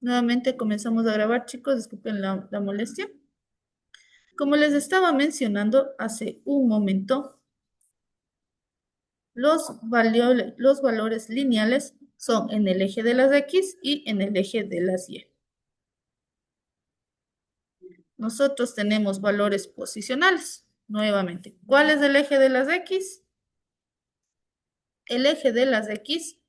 Nuevamente comenzamos a grabar, chicos, disculpen la molestia. Como les estaba mencionando hace un momento, los valores lineales son en el eje de las X y en el eje de las Y. Nosotros tenemos valores posicionales. Nuevamente, ¿cuál es el eje de las X? El eje de las X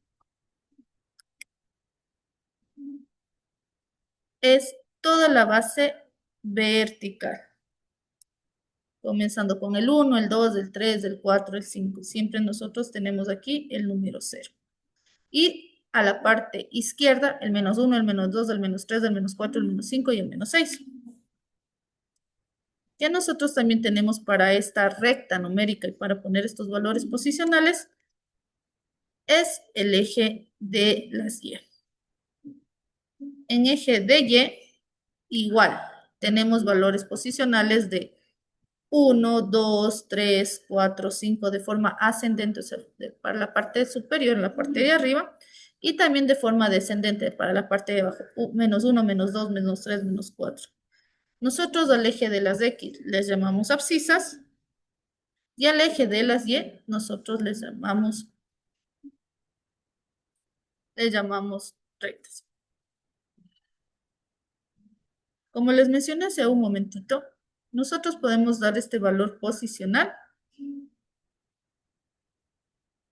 es toda la base vertical, comenzando con el 1, el 2, el 3, el 4, el 5. Siempre nosotros tenemos aquí el número 0. Y a la parte izquierda, el menos 1, el menos 2, el menos 3, el menos 4, el menos 5 y el menos 6. Ya nosotros también tenemos para esta recta numérica y para poner estos valores posicionales, es el eje de las Y. En eje de Y, igual, tenemos valores posicionales de 1, 2, 3, 4, 5 de forma ascendente, o sea, para la parte superior, en la parte de arriba, y también de forma descendente para la parte de abajo, menos 1, menos 2, menos 3, menos 4. Nosotros al eje de las X les llamamos abscisas y al eje de las Y nosotros les llamamos rectas. Como les mencioné hace un momentito, nosotros podemos dar este valor posicional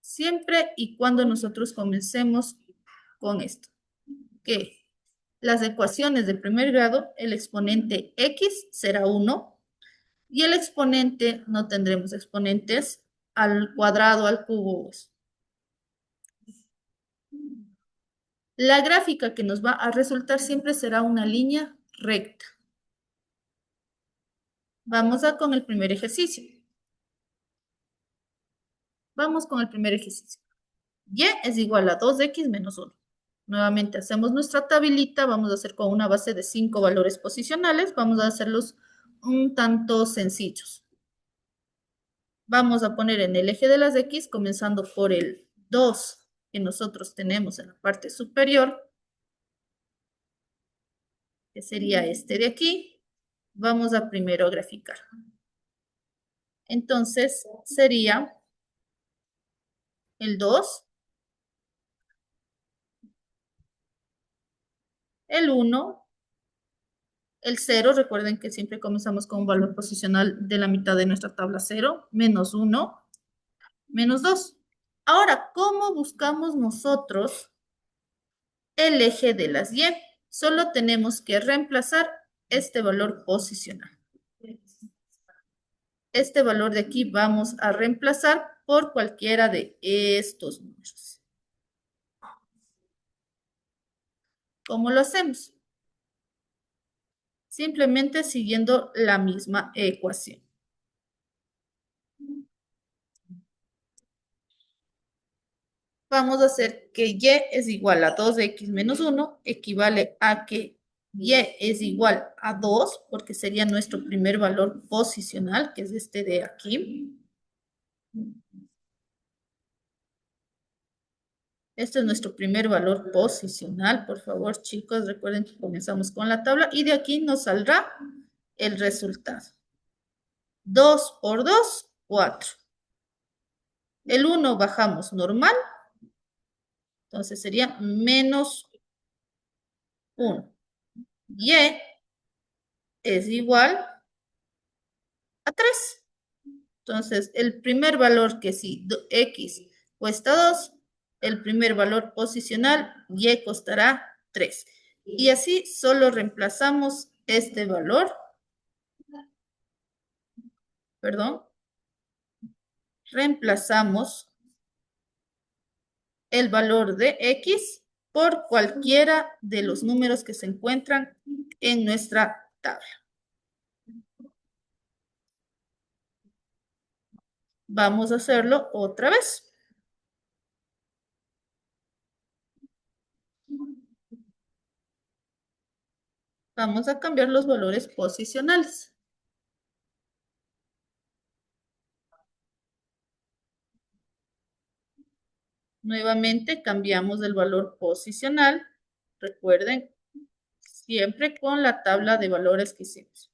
siempre y cuando nosotros comencemos con esto, que las ecuaciones de primer grado, el exponente x será 1 y el exponente, no tendremos exponentes al cuadrado, al cubo. La gráfica que nos va a resultar siempre será una línea recta. Vamos con el primer ejercicio. Vamos con el primer ejercicio. Y es igual a 2x menos 1. Nuevamente hacemos nuestra tablita, vamos a hacer con una base de 5 valores posicionales, vamos a hacerlos un tanto sencillos. Vamos a poner en el eje de las X, comenzando por el 2 que nosotros tenemos en la parte superior, que sería este de aquí. Vamos a primero graficar. Entonces sería el 2, el 1, el 0, recuerden que siempre comenzamos con un valor posicional de la mitad de nuestra tabla 0, menos 1, menos 2. Ahora, ¿cómo buscamos nosotros el eje de las Y? Solo tenemos que reemplazar este valor posicional. Este valor de aquí vamos a reemplazar por cualquiera de estos números. ¿Cómo lo hacemos? Simplemente siguiendo la misma ecuación. Vamos a hacer que y es igual a 2x menos 1, equivale a que y es igual a 2, porque sería nuestro primer valor posicional, que es este de aquí. Este es nuestro primer valor posicional. Por favor, chicos, recuerden que comenzamos con la tabla y de aquí nos saldrá el resultado. 2 por 2, 4. El 1 bajamos normal, entonces sería menos 1. Y es igual a 3. Entonces, el primer valor que si x cuesta 2, el primer valor posicional y costará 3. Y así solo reemplazamos este valor, perdón, reemplazamos el valor de x por cualquiera de los números que se encuentran en nuestra tabla. Vamos a hacerlo otra vez. Vamos a cambiar los valores posicionales. Nuevamente cambiamos el valor posicional. Recuerden, siempre con la tabla de valores que hicimos.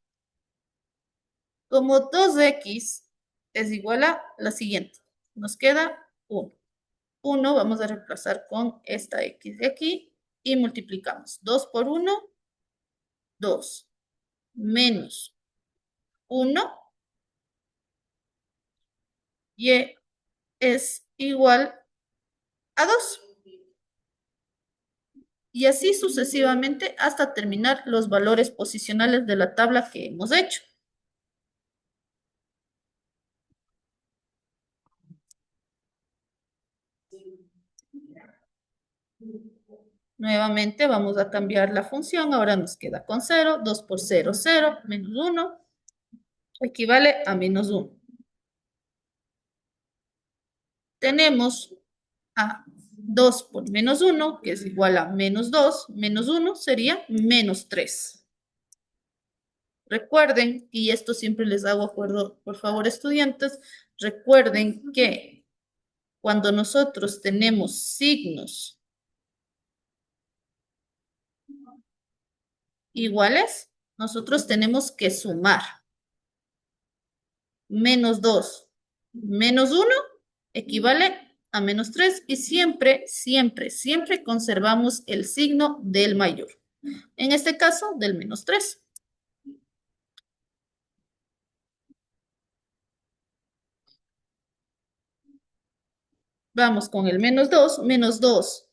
Como 2x es igual a la siguiente, nos queda 1. 1 vamos a reemplazar con esta x de aquí y multiplicamos. 2 por 1, 2, menos 1, y es igual a 2. Y así sucesivamente hasta terminar los valores posicionales de la tabla que hemos hecho. Nuevamente vamos a cambiar la función, ahora nos queda con 0, 2 por 0, 0, menos 1, equivale a menos 1. Tenemos a 2 por menos 1, que es igual a menos 2, menos 1 sería menos 3. Recuerden, y esto siempre les hago acuerdo, por favor, estudiantes, recuerden que cuando nosotros tenemos signos iguales, nosotros tenemos que sumar. Menos 2 menos 1 equivale a menos 3 y siempre, siempre, siempre conservamos el signo del mayor. En este caso, del menos 3. Vamos con el menos 2. Menos 2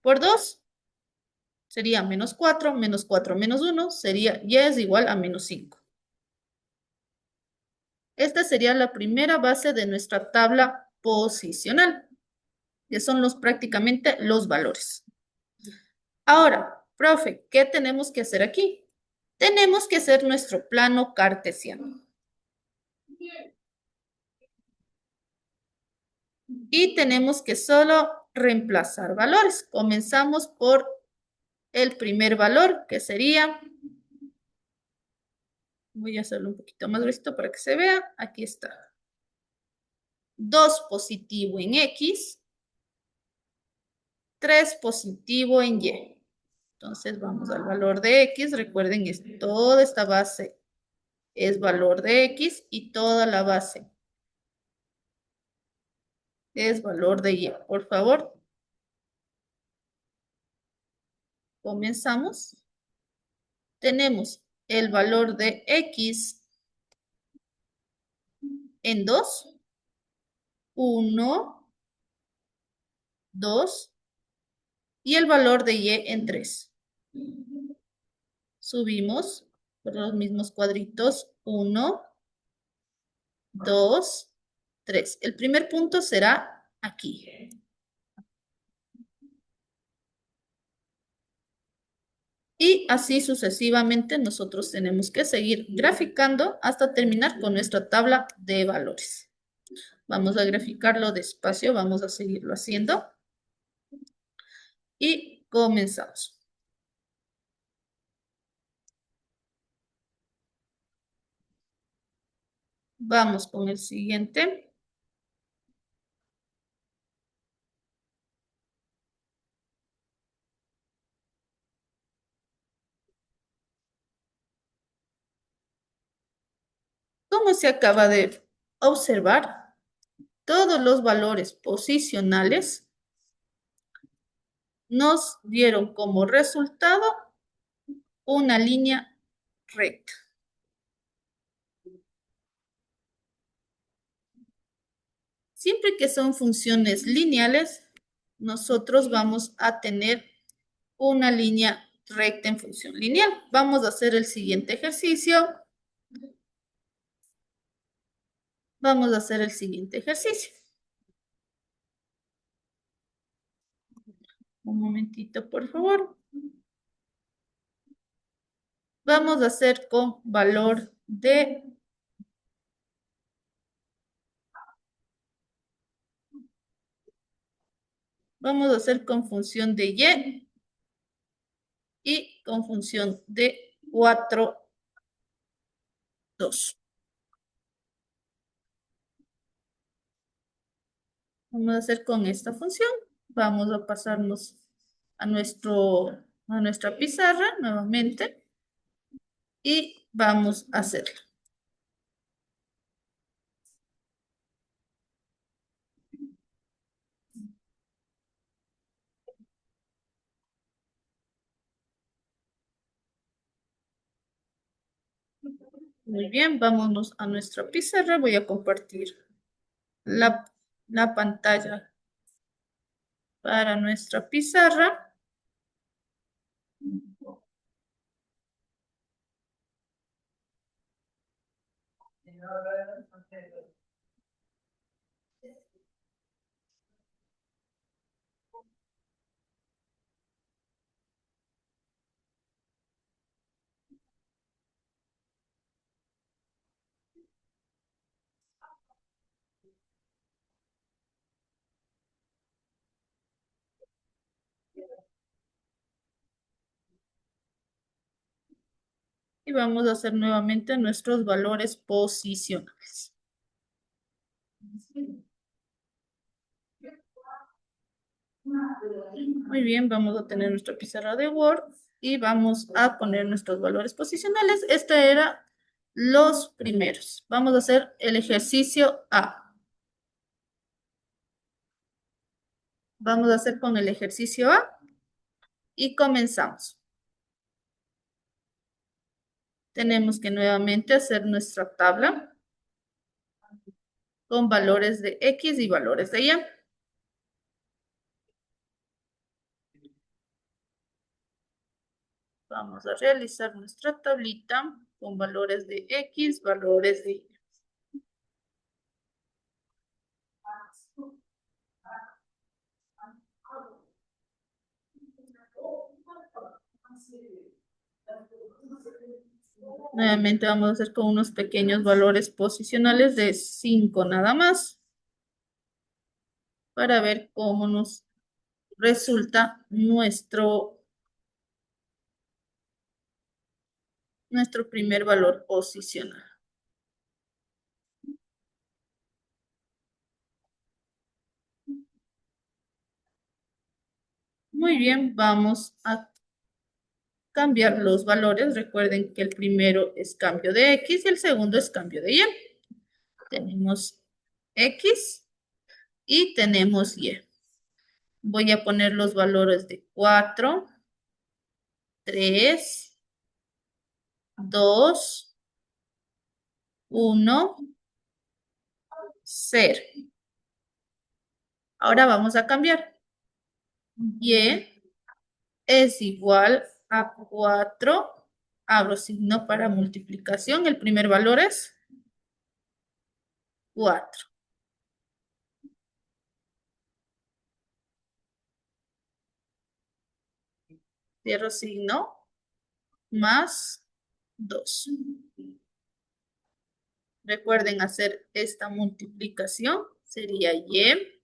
por 2 sería menos 4. Menos 4 menos 1 sería, ya es igual a menos 5. Esta sería la primera base de nuestra tabla posicional, que son prácticamente los valores. Ahora, profe, ¿qué tenemos que hacer aquí? Tenemos que hacer nuestro plano cartesiano. Y tenemos que solo reemplazar valores. Comenzamos por el primer valor, que sería, voy a hacerlo un poquito más grueso para que se vea, aquí está. 2 positivo en X, 3 positivo en Y. Entonces vamos al valor de X, recuerden, toda esta base es valor de X y toda la base es valor de Y. Por favor, comenzamos. Tenemos el valor de X en 2, 1, 2, y el valor de Y en 3. Subimos por los mismos cuadritos, 1, 2, 3. El primer punto será aquí. Y así sucesivamente nosotros tenemos que seguir graficando hasta terminar con nuestra tabla de valores. Vamos a graficarlo despacio, vamos a seguirlo haciendo. Y comenzamos. Vamos con el siguiente. Como se acaba de observar, todos los valores posicionales nos dieron como resultado una línea recta. Siempre que son funciones lineales, nosotros vamos a tener una línea recta en función lineal. Vamos a hacer el siguiente ejercicio. Vamos a hacer el siguiente ejercicio. Un momentito, por favor. Vamos a hacer con valor de vamos a hacer con función de y con función de 4, 2. Vamos a hacer con esta función. Vamos a pasarnos a a nuestra pizarra nuevamente y vamos a hacerlo. Muy bien, vámonos a nuestra pizarra. Voy a compartir la, la pantalla para nuestra pizarra. Y vamos a hacer nuevamente nuestros valores posicionales. Muy bien, vamos a tener nuestra pizarra de Word y vamos a poner nuestros valores posicionales. Este era los primeros. Vamos a hacer el ejercicio A. Vamos a hacer con el ejercicio A y comenzamos. Tenemos que nuevamente hacer nuestra tabla con valores de X y valores de Y. Vamos a realizar nuestra tablita con valores de X, valores de Y. Nuevamente vamos a hacer con unos pequeños valores posicionales de 5 nada más para ver cómo nos resulta nuestro primer valor posicional. Muy bien, vamos a cambiar los valores. Recuerden que el primero es cambio de X y el segundo es cambio de Y. Tenemos X y tenemos Y. Voy a poner los valores de 4, 3, 2, 1, 0. Ahora vamos a cambiar. Y es igual a 4. Abro signo para multiplicación. El primer valor es 4. Cierro signo más 2. Recuerden hacer esta multiplicación. Sería Y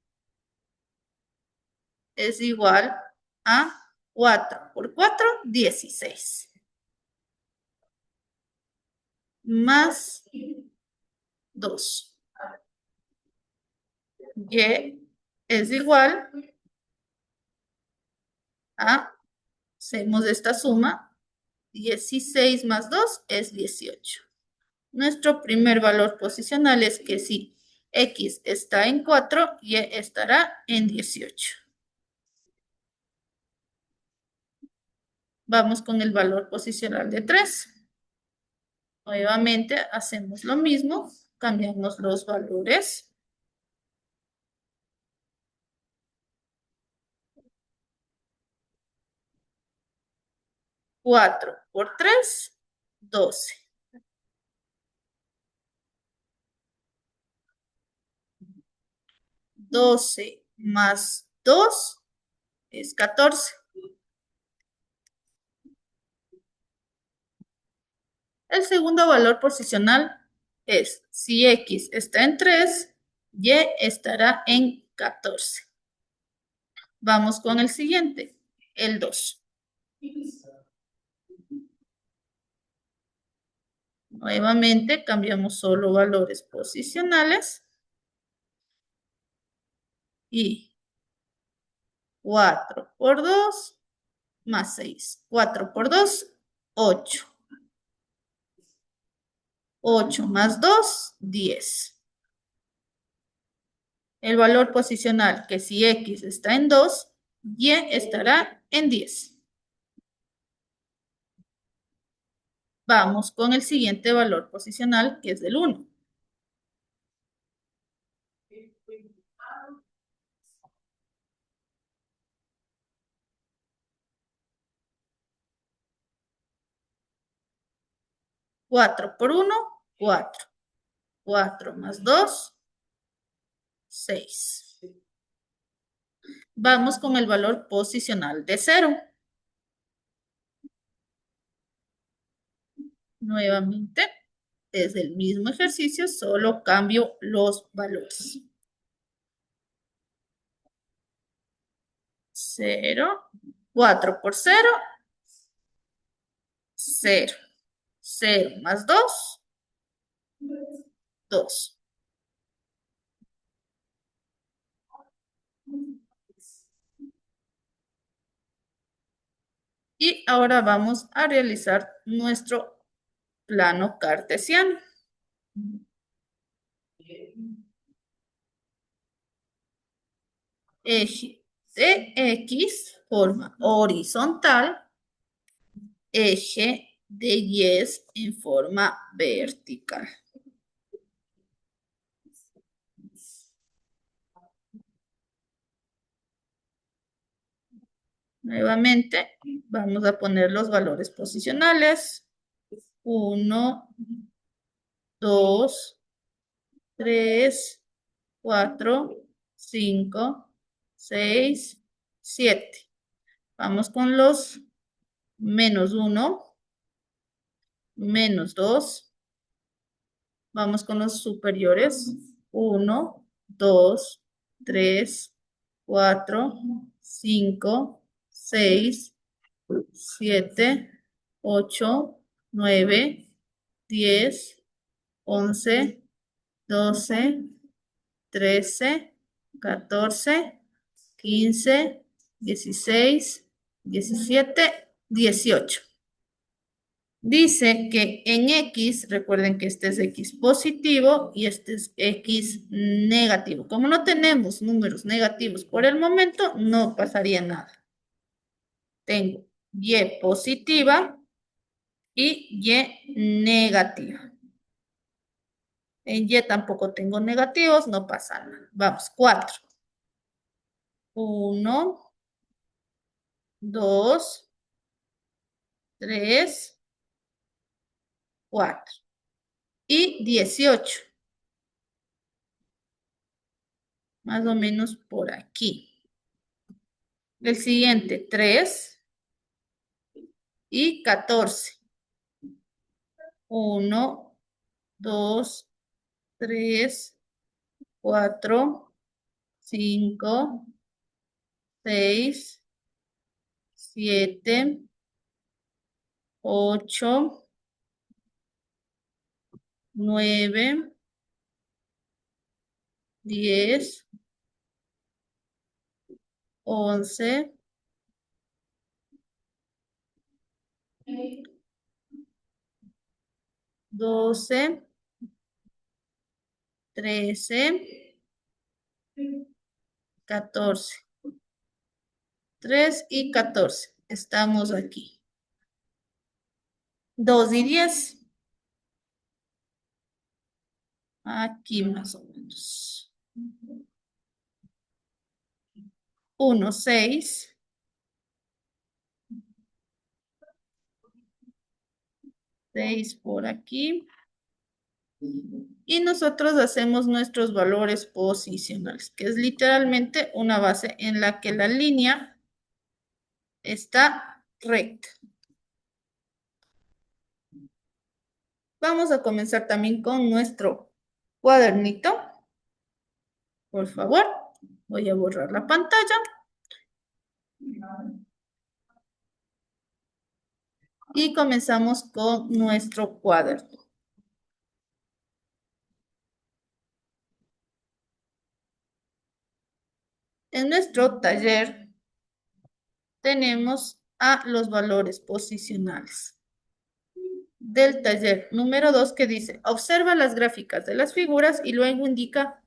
es igual a 4 por 4, 16. Más 2. Y es igual a, hacemos esta suma, 16 más 2 es 18. Nuestro primer valor posicional es que si X está en 4, Y estará en 18. Vamos con el valor posicional de 3. Nuevamente hacemos lo mismo, cambiamos los valores. 4 por 3, 12. 12 más 2 es 14. El segundo valor posicional es, si X está en 3, Y estará en 14. Vamos con el siguiente, el 2. Nuevamente cambiamos solo valores posicionales. Y 4 por 2, más 6. 4 por 2, 8. 8 más 2, 10. El valor posicional, que si X está en 2, Y estará en 10. Vamos con el siguiente valor posicional, que es del 1. 4 por 1, 4. 4 más 2, 6. Vamos con el valor posicional de 0. Nuevamente, es el mismo ejercicio, solo cambio los valores. 0. 4 por 0, 0. 0 más 2, 2. Y ahora vamos a realizar nuestro plano cartesiano. Eje de X, forma horizontal. Eje de Y en forma vertical. Nuevamente, vamos a poner los valores posicionales. 1, 2, 3, 4, 5, 6, 7. Vamos con los menos 1, menos 2. Vamos con los superiores. 1, 2, 3, 4, 5, 6, 7, 8, 9, 10, 11, 12, 13, 14, 15, 16, 17, 18. Dice que en X, recuerden que este es X positivo y este es X negativo. Como no tenemos números negativos por el momento, no pasaría nada. Tengo Y positiva y Y negativa. En Y tampoco tengo negativos, no pasa nada. Vamos, 4. 1, 2, 3, 4. Y 18. Más o menos por aquí. El siguiente, 3 y 14. 1, 2, 3, 4, 5, 6, 7, 8, 9, 10, 11, 12, 13, 14. 3 y 14. Estamos aquí. 2 y 10. Aquí más o menos. 1, 6. 6 por aquí. Y nosotros hacemos nuestros valores posicionales, que es literalmente una base en la que la línea está recta. Vamos a comenzar también con nuestro cuadernito. Por favor, voy a borrar la pantalla. Y comenzamos con nuestro cuaderno. En nuestro taller tenemos a los valores posicionales del taller número 2 que dice, observa las gráficas de las figuras y luego indica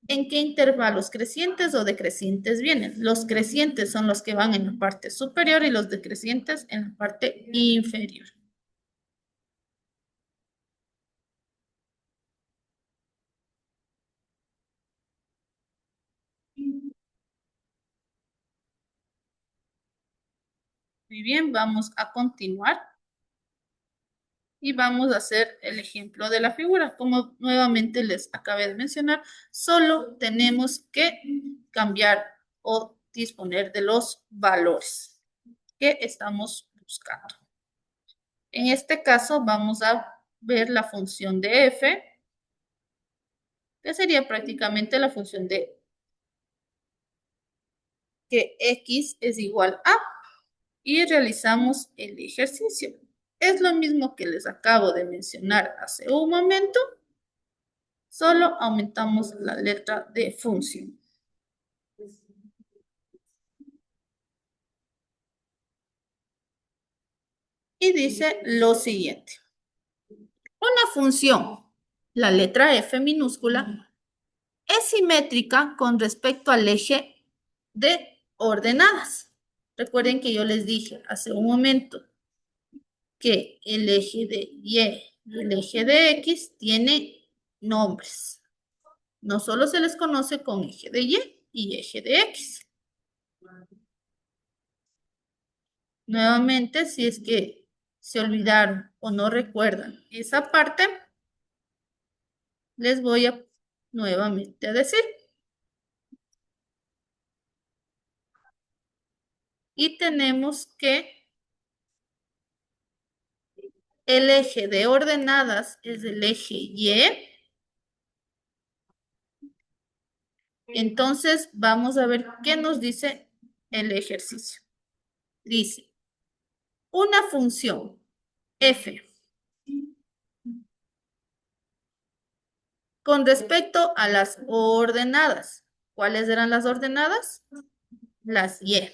en qué intervalos crecientes o decrecientes vienen. Los crecientes son los que van en la parte superior y los decrecientes en la parte inferior. Muy bien, vamos a continuar y vamos a hacer el ejemplo de la figura. Como nuevamente les acabé de mencionar, solo tenemos que cambiar o disponer de los valores que estamos buscando. En este caso vamos a ver la función de f, que sería prácticamente la función de que x es igual a, y realizamos el ejercicio. Es lo mismo que les acabo de mencionar hace un momento, solo aumentamos la letra de función. Y dice lo siguiente. Una función, la letra f minúscula, es simétrica con respecto al eje de ordenadas. Recuerden que yo les dije hace un momento que el eje de y el eje de x tiene nombres. No solo se les conoce con eje de y eje de x. Nuevamente, si es que se olvidaron o no recuerdan esa parte, les voy a nuevamente a decir. Y tenemos que el eje de ordenadas es el eje y. Entonces, vamos a ver qué nos dice el ejercicio. Dice, una función f con respecto a las ordenadas. ¿Cuáles eran las ordenadas? Las y.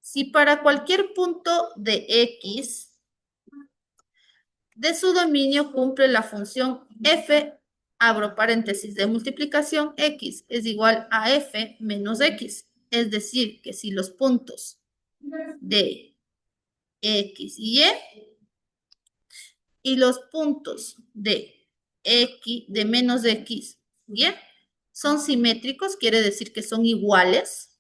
Si para cualquier punto de x de su dominio cumple la función f, abro paréntesis de multiplicación, x es igual a f menos x. Es decir, que si los puntos de x y los puntos de x, de menos x, y son simétricos, quiere decir que son iguales,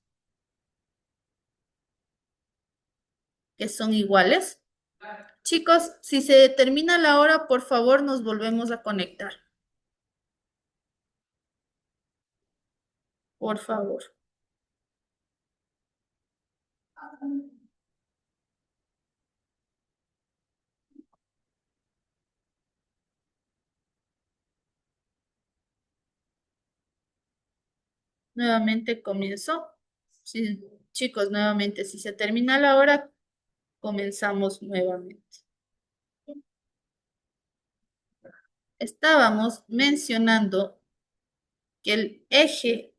Chicos, si se determina la hora, por favor, nos volvemos a conectar. Por favor. Nuevamente comienzo. Sí, chicos, nuevamente, si se termina la hora, comenzamos nuevamente. Estábamos mencionando que el eje,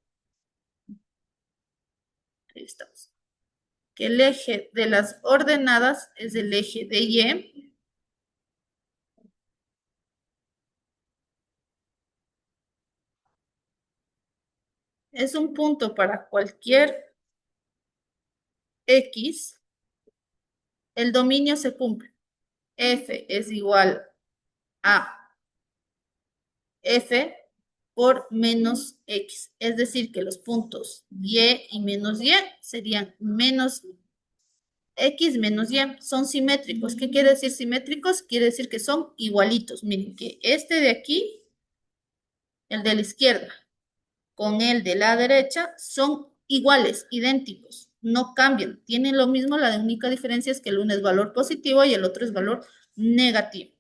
ahí estamos, que el eje de las ordenadas es el eje de y. Es un punto para cualquier x, el dominio se cumple. F es igual a f por menos x. Es decir, que los puntos y menos y serían menos x menos y. Son simétricos. ¿Qué quiere decir simétricos? Quiere decir que son igualitos. Miren que este de aquí, el de la izquierda, con el de la derecha, son iguales, idénticos. No cambian. Tienen lo mismo, la única diferencia es que el uno es valor positivo y el otro es valor negativo.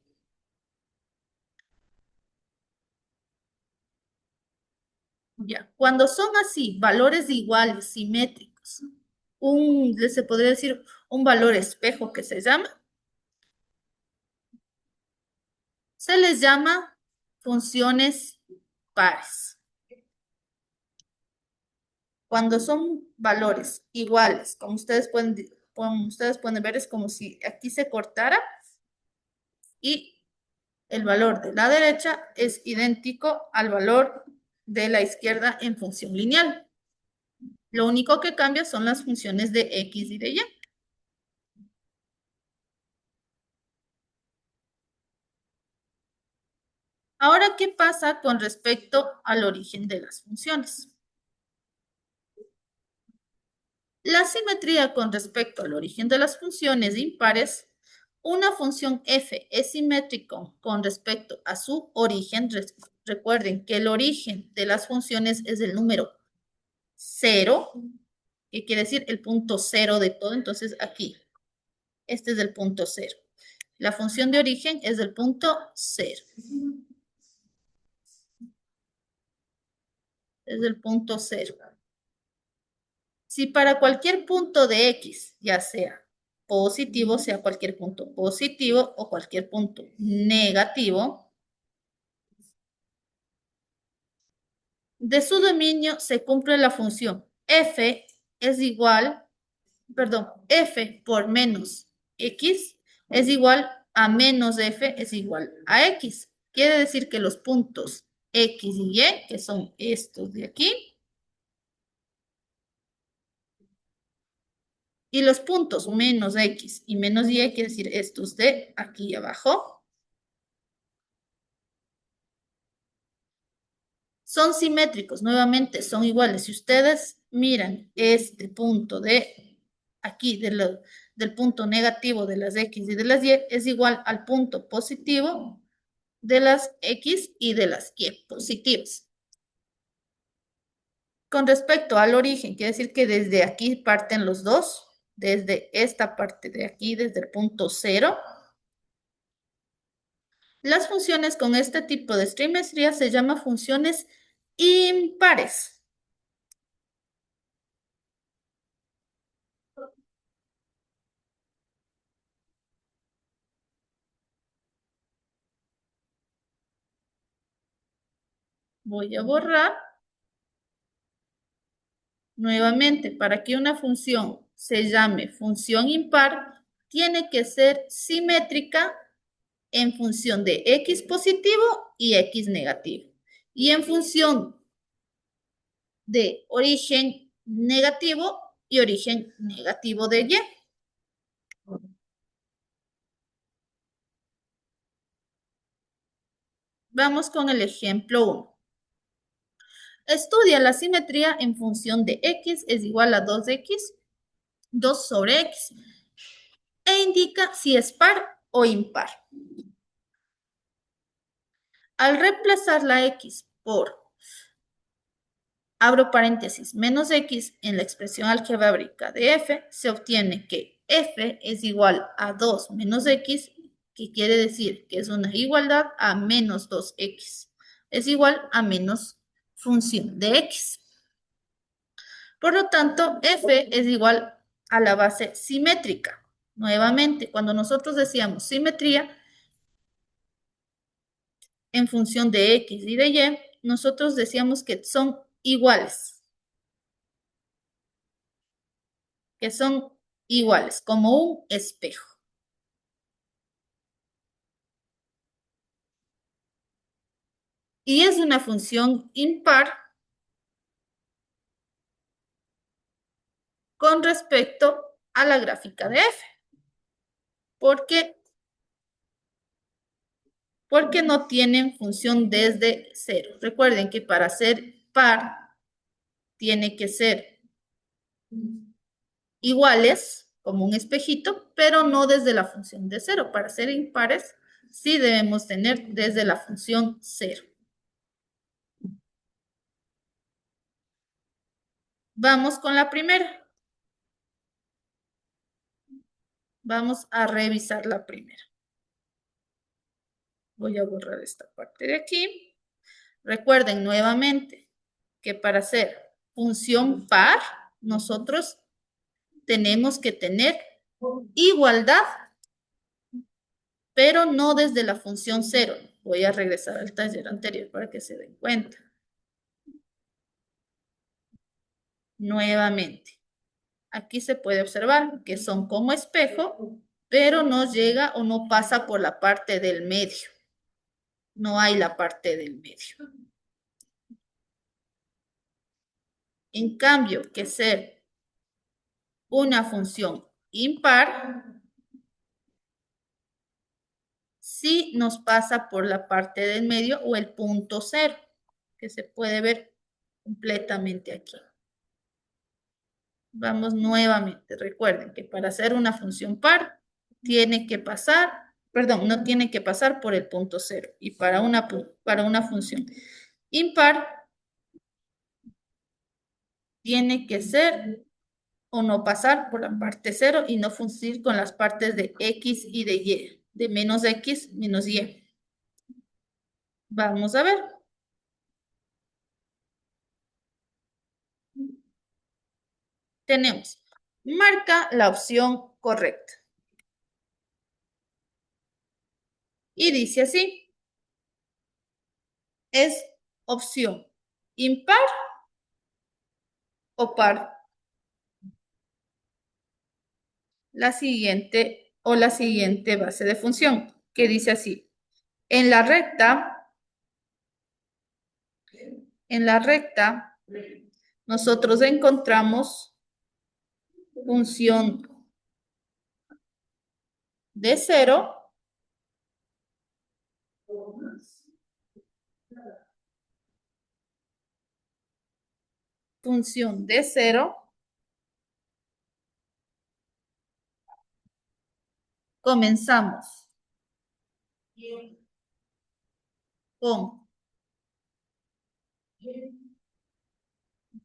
Ya, cuando son así, valores iguales, simétricos, se podría decir un valor espejo que se llama, se les llama funciones pares. Cuando son valores iguales, como ustedes pueden ustedes pueden ver, es como si aquí se cortara y el valor de la derecha es idéntico al valor de la izquierda en función lineal. Lo único que cambia son las funciones de X y de Y. Ahora, ¿qué pasa con respecto al origen de las funciones? La simetría con respecto al origen de las funciones impares, una función f es simétrico con respecto a su origen. Recuerden que el origen de las funciones es el número 0, que quiere decir el punto 0 de todo. Entonces aquí, este es el punto 0. La función de origen es el punto 0. Es el punto 0. Si para cualquier punto de X, ya sea positivo, sea cualquier punto positivo o cualquier punto negativo, de su dominio se cumple la función f es igual, perdón, f por menos x es igual a menos f es igual a x. Quiere decir que los puntos x y y, que son estos de aquí, y los puntos menos x y menos y, quiere decir estos de aquí abajo, son simétricos, nuevamente son iguales. Si ustedes miran este punto de aquí, del punto negativo de las X y de las Y, es igual al punto positivo de las X y de las Y positivas. Con respecto al origen, quiere decir que desde aquí parten los dos, desde esta parte de aquí, desde el punto 0. Las funciones con este tipo de simetría se llaman funciones impares. Voy a borrar. Nuevamente, para que una función se llame función impar, tiene que ser simétrica en función de x positivo y x negativo. Y en función de origen negativo y origen negativo de y. Vamos con el ejemplo 1. Estudia la simetría en función de x es igual a 2x, 2 sobre x, e indica si es par o impar. Al reemplazar la x por, abro paréntesis, menos x en la expresión algebraica de f, se obtiene que f es igual a 2 menos x, que quiere decir que es una igualdad a menos 2x. Es igual a menos función de x. Por lo tanto, f es igual a la base simétrica. Nuevamente, cuando nosotros decíamos simetría en función de x y de y, nosotros decíamos que son iguales. Que son iguales, como un espejo. Y es una función impar con respecto a la gráfica de f. ¿Por qué? Porque no tienen función desde cero. Recuerden que para ser par tiene que ser iguales, como un espejito, pero no desde la función de cero. Para ser impares, sí debemos tener desde la función cero. Vamos con la primera. Vamos a revisar la primera. Voy a borrar esta parte de aquí. Recuerden nuevamente que para hacer función par, nosotros tenemos que tener igualdad, pero no desde la función cero. Voy a regresar al taller anterior para que se den cuenta. Nuevamente. aquí se puede observar que son como espejo, pero no llega o no pasa por la parte del medio. No hay la parte del medio. En cambio, que ser una función impar, sí nos pasa por la parte del medio o el punto cero, que se puede ver completamente aquí. Vamos nuevamente. Recuerden que para hacer una función par, tiene que pasar, perdón, no tiene que pasar por el punto cero. Y para una función impar, tiene que ser o no pasar por la parte cero y no funcionar con las partes de x y de y, de menos x menos y. Vamos a ver. Tenemos, marca la opción correcta. Y dice así, es opción impar o par. La siguiente base de función, que dice así, en la recta, nosotros encontramos función de 0, función de 0, comenzamos con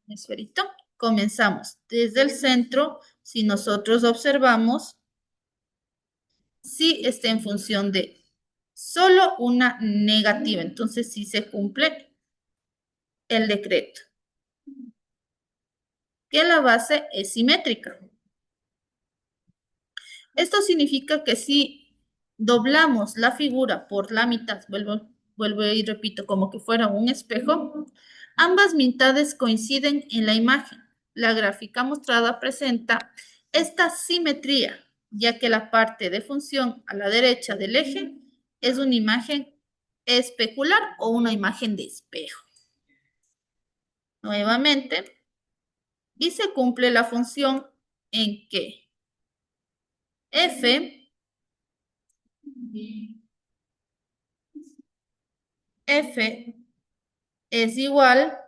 esferito, comenzamos desde el centro, si nosotros observamos, si está en función de solo una negativa, entonces sí se cumple el decreto, que la base es simétrica. Esto significa que si doblamos la figura por la mitad, vuelvo y repito, como que fuera un espejo, ambas mitades coinciden en la imagen. La gráfica mostrada presenta esta simetría, ya que la parte de función a la derecha del eje es una imagen especular o una imagen de espejo. Nuevamente, y se cumple la función en que f es igual